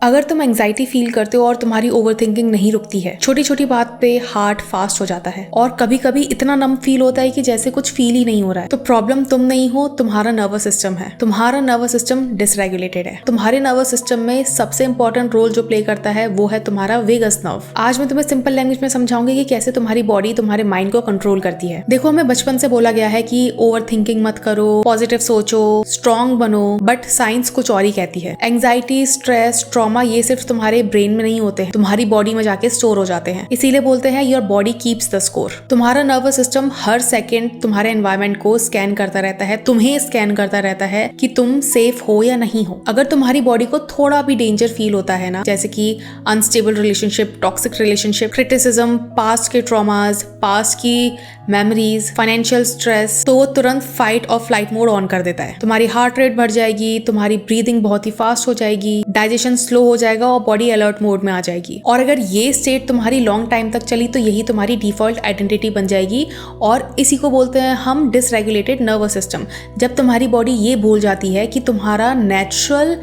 अगर तुम anxiety feel करते हो और तुम्हारी ओवरथिंकिंग नहीं रुकती है, छोटी छोटी बात पे हार्ट फास्ट हो जाता है और कभी कभी इतना नम फील होता है कि जैसे कुछ फील ही नहीं हो रहा है, तो प्रॉब्लम तुम नहीं हो, तुम्हारा नर्वस सिस्टम है। तुम्हारा नर्वस सिस्टम डिसरेगुलेटेड है। तुम्हारे नर्वस सिस्टम में सबसे इंपॉर्टेंट रोल जो प्ले करता है वो है तुम्हारा वेगस नर्व। आज मैं तुम्हें सिंपल लैंग्वेज में समझाऊंगी कि कैसे तुम्हारी बॉडी तुम्हारे माइंड को कंट्रोल करती है। देखो, हमें बचपन से बोला गया है कि ओवर थिंकिंग मत करो, पॉजिटिव सोचो, स्ट्रॉन्ग बनो, बट साइंस कुछ और ही कहती है। एंजाइटी, स्ट्रेस, ट्रॉमा ये सिर्फ तुम्हारे ब्रेन में नहीं होते हैं, तुम्हारी बॉडी में जाके स्टोर हो जाते हैं। इसीलिए बोलते हैं your body keeps the score. तुम्हारा नर्वस सिस्टम हर सेकेंड तुम्हारे एनवायरमेंट को स्कैन करता रहता है, तुम्हें स्कैन करता रहता है कि तुम सेफ हो या नहीं हो। अगर तुम्हारी बॉडी को थोड़ा भी डेंजर फील होता है ना, जैसे कि unstable relationship, toxic relationship, criticism, past के ट्रॉमास, पास्ट की मेमोरीज, फाइनेंशियल स्ट्रेस, तो वो तुरंत फाइट और फ्लाइट मोड ऑन कर देता है। तुम्हारी हार्ट रेट बढ़ जाएगी, तुम्हारी ब्रीदिंग बहुत ही फास्ट हो जाएगी, डाइजेशन स्लो हो जाएगा और बॉडी अलर्ट मोड में आ जाएगी। और अगर ये स्टेट तुम्हारी लॉन्ग टाइम तक चली तो यही तुम्हारी डिफॉल्ट आइडेंटिटी बन जाएगी और इसी को बोलते हैं हम डिसरेगुलेटेड नर्वस सिस्टम। जब तुम्हारी बॉडी ये भूल जाती है कि तुम्हारा नेचुरल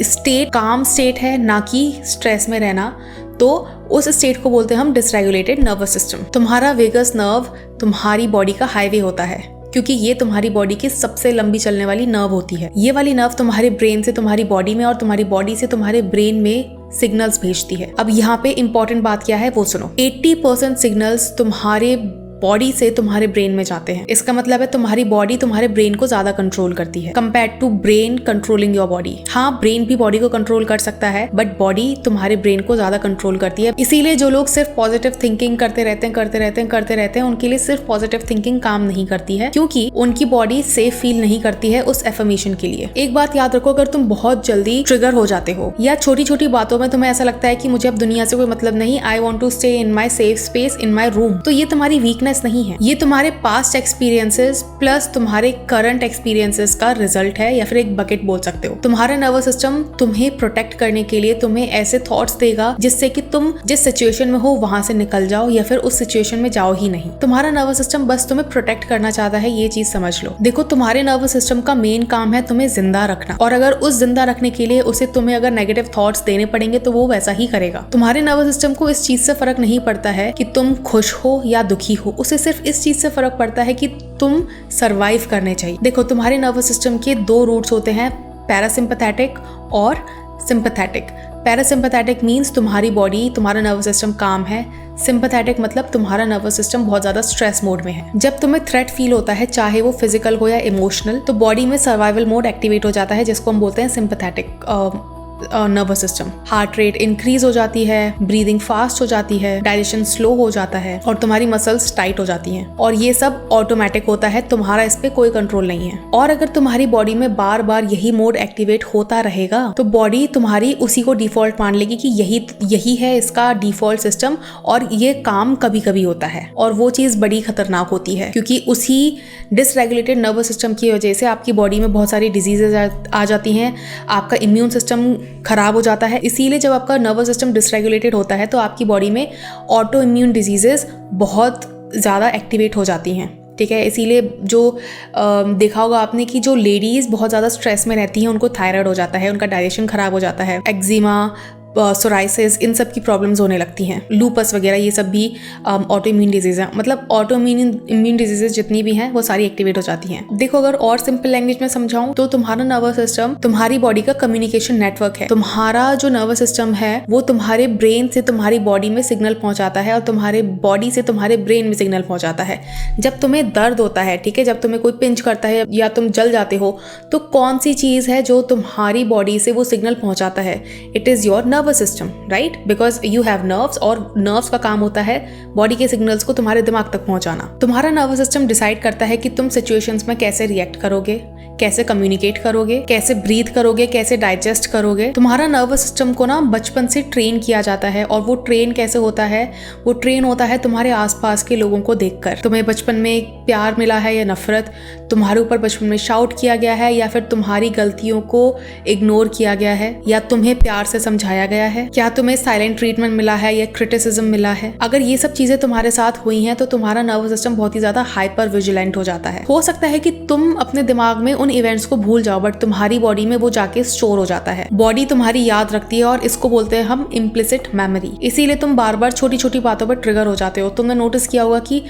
स्टेट काम स्टेट है, ना कि स्ट्रेस में रहना, तो उस स्टेट को बोलते हैं हम डिसरेगुलेटेड नर्वस सिस्टम। तुम्हारा वेगस नर्व तुम्हारी बॉडी का हाईवे होता है, क्योंकि ये तुम्हारी बॉडी की सबसे लंबी चलने वाली नर्व होती है। ये वाली नर्व तुम्हारे ब्रेन से तुम्हारी बॉडी में और तुम्हारी बॉडी से तुम्हारे ब्रेन में सिग्नल्स भेजती है। अब यहाँ पे इंपॉर्टेंट बात क्या है वो सुनो। 80% सिग्नल्स तुम्हारे बॉडी से तुम्हारे ब्रेन में जाते हैं। इसका मतलब है तुम्हारी बॉडी तुम्हारे ब्रेन को ज्यादा कंट्रोल करती है compare to brain controlling your body. हाँ, ब्रेन भी बॉडी को कंट्रोल कर सकता है, बट बॉडी तुम्हारे ब्रेन को ज्यादा कंट्रोल करती है। इसीलिए जो लोग सिर्फ पॉजिटिव थिंकिंग करते रहते हैं उनके लिए सिर्फ पॉजिटिव थिंकिंग काम नहीं करती है, क्योंकि उनकी बॉडी सेफ फील नहीं करती है उस एफर्मेशन के लिए। एक बात याद रखो, अगर तुम बहुत जल्दी ट्रिगर हो जाते हो या छोटी छोटी बातों में तुम्हें ऐसा लगता है कि मुझे अब दुनिया से कोई मतलब नहीं, I want to stay in my safe space in my room, तो ये तुम्हारी वीकनेस नहीं है। ये तुम्हारे पास्ट एक्सपीरियंसेस प्लस तुम्हारे करंट एक्सपीरियंसेस का रिजल्ट है, या फिर एक बकेट बोल सकते हो। तुम्हारा नर्वस सिस्टम तुम्हें प्रोटेक्ट करने के लिए तुम्हें ऐसे थॉट्स देगा जिससे कि तुम जिस सिचुएशन में हो वहां से निकल जाओ या फिर उस सिचुएशन में जाओ ही नहीं। तुम्हारा नर्वस सिस्टम बस तुम्हें प्रोटेक्ट करना चाहता है, ये चीज समझ लो। देखो, तुम्हारे नर्वस सिस्टम का मेन काम है तुम्हें जिंदा रखना, और अगर उस जिंदा रखने के लिए उसे तुम्हें अगर नेगेटिव थॉट्स देने पड़ेंगे तो वो वैसा ही करेगा। तुम्हारे नर्वस सिस्टम को इस चीज से फर्क नहीं पड़ता है कि तुम खुश हो या दुखी हो, उसे सिर्फ इस चीज से फर्क पड़ता है कि तुम सरवाइव करने चाहिए। देखो, तुम्हारे नर्वस सिस्टम के दो रूट्स होते हैं, पैरासिम्पैथेटिक और सिंपैथेटिक। पैरासिम्पैथेटिक मींस तुम्हारी बॉडी, तुम्हारा नर्वस सिस्टम काम है। सिंपैथेटिक मतलब तुम्हारा नर्वस सिस्टम बहुत ज्यादा स्ट्रेस मोड में है। जब तुम्हें थ्रेट फील होता है, चाहे वो फिजिकल हो या इमोशनल, तो बॉडी में सर्वाइवल मोड एक्टिवेट हो जाता है, जिसको हम बोलते हैं sympathetic nervous system. Heart rate increase हो जाती है, ब्रीदिंग फास्ट हो जाती है, डाइजेशन स्लो हो जाता है और तुम्हारी मसल्स टाइट हो जाती हैं। और ये सब ऑटोमेटिक होता है, तुम्हारा इस पे कोई कंट्रोल नहीं है। और अगर तुम्हारी बॉडी में बार बार यही मोड एक्टिवेट होता रहेगा तो बॉडी तुम्हारी उसी को डिफॉल्ट मान लेगी कि यही है इसका डिफॉल्ट सिस्टम, और ये काम कभी कभी होता है। और वो चीज बड़ी खतरनाक होती है, क्योंकि उसी डिसरेगुलेटेड नर्वस सिस्टम की वजह से आपकी बॉडी में बहुत सारी डिजीजेज आ जाती हैं, आपका इम्यून सिस्टम खराब हो जाता है। इसीलिए जब आपका नर्वस सिस्टम डिसरेगुलेटेड होता है तो आपकी बॉडी में ऑटो इम्यून डिजीजेस बहुत ज़्यादा एक्टिवेट हो जाती हैं। ठीक है, इसीलिए जो देखा होगा आपने कि जो लेडीज़ बहुत ज़्यादा स्ट्रेस में रहती हैं उनको थायराइड हो जाता है, उनका डाइजेशन खराब हो जाता है, एक्जिमा, सोराइसिस, इन सब की प्रॉब्लम्स होने लगती हैं, लूपस वगैरह, ये सब भी ऑटो इम्यून डिजीज हैं। मतलब ऑटो इम्यून डिजीजेज जितनी भी हैं वो सारी एक्टिवेट हो जाती हैं। देखो, अगर और सिंपल लैंग्वेज में समझाऊं तो तुम्हारा नर्वस सिस्टम तुम्हारी बॉडी का कम्युनिकेशन नेटवर्क है। तुम्हारा जो नर्वस सिस्टम है वो तुम्हारे ब्रेन से तुम्हारी बॉडी में सिग्नल पहुंचाता है और तुम्हारे बॉडी से तुम्हारे ब्रेन में सिग्नल पहुंचाता है। जब तुम्हें दर्द होता है, ठीक है, जब तुम्हें कोई पिंच करता है या तुम जल जाते हो, तो कौन सी चीज है जो तुम्हारी बॉडी से वो सिग्नल पहुंचाता है? It is your nervous system, right? Because you have nerves, और नर्व्स का काम होता है बॉडी के सिग्नल्स को तुम्हारे दिमाग तक पहुंचाना। तुम्हारा नर्वस सिस्टम डिसाइड करता है कि तुम सिचुएशंस में कैसे रिएक्ट करोगे, कैसे कम्युनिकेट करोगे, कैसे ब्रीथ करोगे, कैसे डाइजेस्ट करोगे। तुम्हारा नर्वस सिस्टम को ना बचपन से ट्रेन किया जाता है, और वो ट्रेन कैसे होता है? वो ट्रेन होता है तुम्हारे आसपास के लोगों को देखकर। तुम्हें बचपन में प्यार मिला है या नफरत, तुम्हारे ऊपर बचपन में शाउट किया गया है या फिर तुम्हारी गलतियों को इग्नोर किया गया है, या तुम्हें प्यार से समझाया गया है, क्या तुम्हें साइलेंट ट्रीटमेंट मिला है या क्रिटिसिज्म मिला है। अगर ये सब चीजें तुम्हारे साथ हुई हैं तो तुम्हारा नर्वस सिस्टम बहुत ही ज्यादा हाइपर विजिलेंट हो जाता है। हो सकता है कि तुम अपने दिमाग में उन उन इवेंट्स को भूल जाओ, बट तुम्हारी बॉडी में वो जाके स्टोर हो जाता है। बॉडी तुम्हारी याद रखती है और इसको बोलते हैं हम इम्प्लिसिट मेमोरी। इसीलिए तुम बार बार छोटी छोटी बातों पर ट्रिगर हो जाते हो। तुमने नोटिस किया होगा कि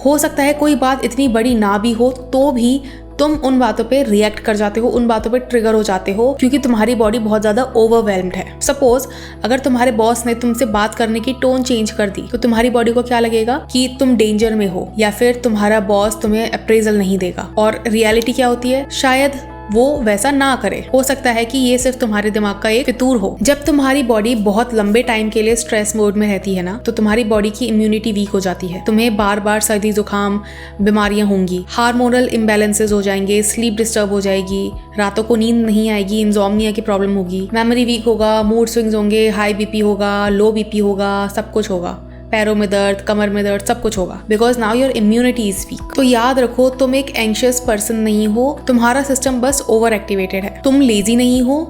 हो सकता है कोई बात इतनी बड़ी ना भी हो तो भी तुम उन बातों पे रिएक्ट कर जाते हो, उन बातों पे ट्रिगर हो जाते हो, क्योंकि तुम्हारी बॉडी बहुत ज्यादा ओवरवेल्म्ड है। सपोज अगर तुम्हारे बॉस ने तुमसे बात करने की टोन चेंज कर दी तो तुम्हारी बॉडी को क्या लगेगा कि तुम डेंजर में हो, या फिर तुम्हारा बॉस तुम्हें अप्रेजल नहीं देगा। और रियलिटी क्या होती है, शायद वो वैसा ना करे। हो सकता है कि ये सिर्फ तुम्हारे दिमाग का एक फितूर हो। जब तुम्हारी बॉडी बहुत लंबे टाइम के लिए स्ट्रेस मोड में रहती है ना, तो तुम्हारी बॉडी की इम्यूनिटी वीक हो जाती है। तुम्हें बार बार सर्दी जुकाम बीमारियां होंगी, हार्मोनल इम्बैलेंसेस हो जाएंगे, स्लीप डिस्टर्ब हो जाएगी, रातों को नींद नहीं आएगी, इंसोम्निया की प्रॉब्लम होगी, मेमोरी वीक होगा, मूड स्विंग्स होंगे, हाई बीपी होगा, लो बीपी होगा, सब कुछ होगा, पैरों में दर्द, कमर में दर्द, सब कुछ होगा, because now your immunity is weak. तो याद रखो, तुम एक एंशियस पर्सन नहीं हो, तुम्हारा सिस्टम बस ओवर एक्टिवेटेड है। तुम लेजी नहीं हो,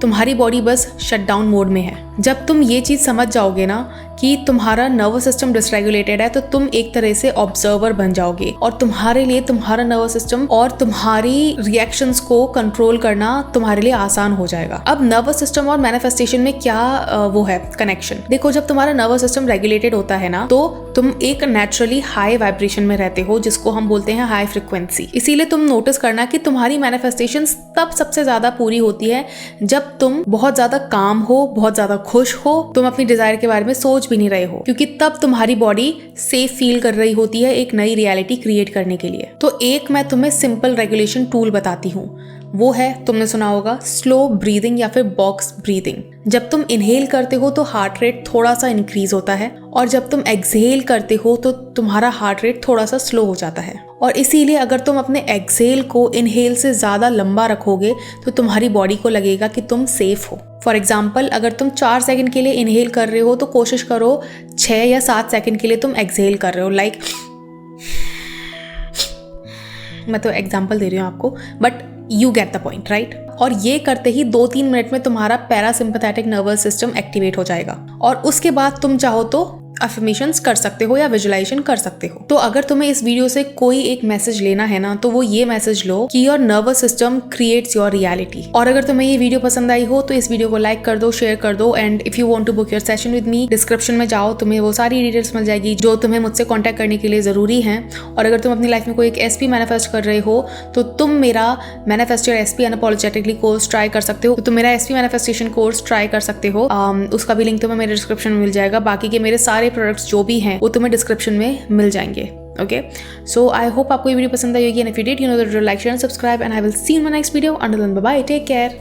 तुम्हारी बॉडी बस शटडाउन मोड में है। जब तुम ये चीज समझ जाओगे ना कि तुम्हारा नर्वस सिस्टम डिसरेगुलेटेड है, तो तुम एक तरह से ऑब्जर्वर बन जाओगे और तुम्हारे लिए तुम्हारा नर्वस सिस्टम और तुम्हारी रिएक्शंस को कंट्रोल करना तुम्हारे लिए आसान हो जाएगा। अब नर्वस सिस्टम और मैनिफेस्टेशन में क्या वो है कनेक्शन? देखो, जब तुम्हारा नर्वस सिस्टम रेगुलेटेड होता है ना, तो तुम एक नेचुरली हाई वाइब्रेशन में रहते हो, जिसको हम बोलते हैं हाई फ्रिक्वेंसी। इसीलिए तुम नोटिस करना कि तुम्हारी मैनिफेस्टेशन तब सबसे ज्यादा पूरी होती है जब तुम बहुत ज्यादा काम हो, बहुत ज्यादा खुश हो, तुम अपनी डिजायर के बारे में सोच भी नहीं रहे हो, क्योंकि तब तुम्हारी बॉडी सेफ फील कर रही होती है एक नई रियलिटी क्रिएट करने के लिए। तो एक मैं तुम्हें सिंपल रेगुलेशन टूल बताती हूँ, वो है, तुमने सुना होगा, स्लो ब्रीदिंग या फिर बॉक्स ब्रीदिंग। जब तुम इनहेल करते हो तो हार्ट रेट थोड़ा सा इंक्रीज होता है, और जब तुम एक्सहेल करते हो तो तुम्हारा हार्ट रेट थोड़ा सा स्लो हो जाता है। और इसीलिए अगर तुम अपने एक्सहेल को इनहेल से ज्यादा लंबा रखोगे तो तुम्हारी बॉडी को लगेगा कि तुम सेफ हो। फॉर एग्जाम्पल, अगर तुम 4 सेकंड के लिए इनहेल कर रहे हो तो कोशिश करो 6 या 7 सेकंड के लिए तुम एक्सहेल कर रहे हो, लाइक मैं तो एग्जाम्पल दे रही हूँ आपको, but you get the point, right? और ये करते ही 2-3 मिनट में तुम्हारा पैरासिम्पैथेटिक नर्वस सिस्टम एक्टिवेट हो जाएगा, और उसके बाद तुम चाहो तो अफर्मेशंस कर सकते हो या विजुअलाइजेशन कर सकते हो। तो अगर तुम्हें इस वीडियो से कोई एक मैसेज लेना है ना, तो वो ये मैसेज लो कि your nervous system creates your reality. और अगर तुम्हें ये वीडियो पसंद आई हो तो इस वीडियो को लाइक कर दो, शेयर कर दो, and if you want to book your session with me, description में जाओ, तुम्हें वो सारी डिटेल्स मिल जाएगी जो तुम्हें मुझसे कॉन्टैक्ट करने के लिए जरूरी है। और अगर तुम अपनी लाइफ में कोई एक एसपी मैनिफेस्ट कर रहे हो तो तुम मेरा manifest your SP unapologetically course try कर सकते हो। तो तुम मेरा एसपी मैनिफेस्टेशन कोर्स ट्राई कर सकते हो, उसका भी लिंक तुम्हें मेरे डिस्क्रिप्शन में मिल जाएगा। बाकी के मेरे सारे प्रोडक्ट्स जो भी हैं वो तुम्हें डिस्क्रिप्शन में मिल जाएंगे। ओके, सो आई होप आपको ये वीडियो पसंद आई होगी, and if you did, you know that, like, share and subscribe, and I will see you in my next video. Until then, bye bye, take care.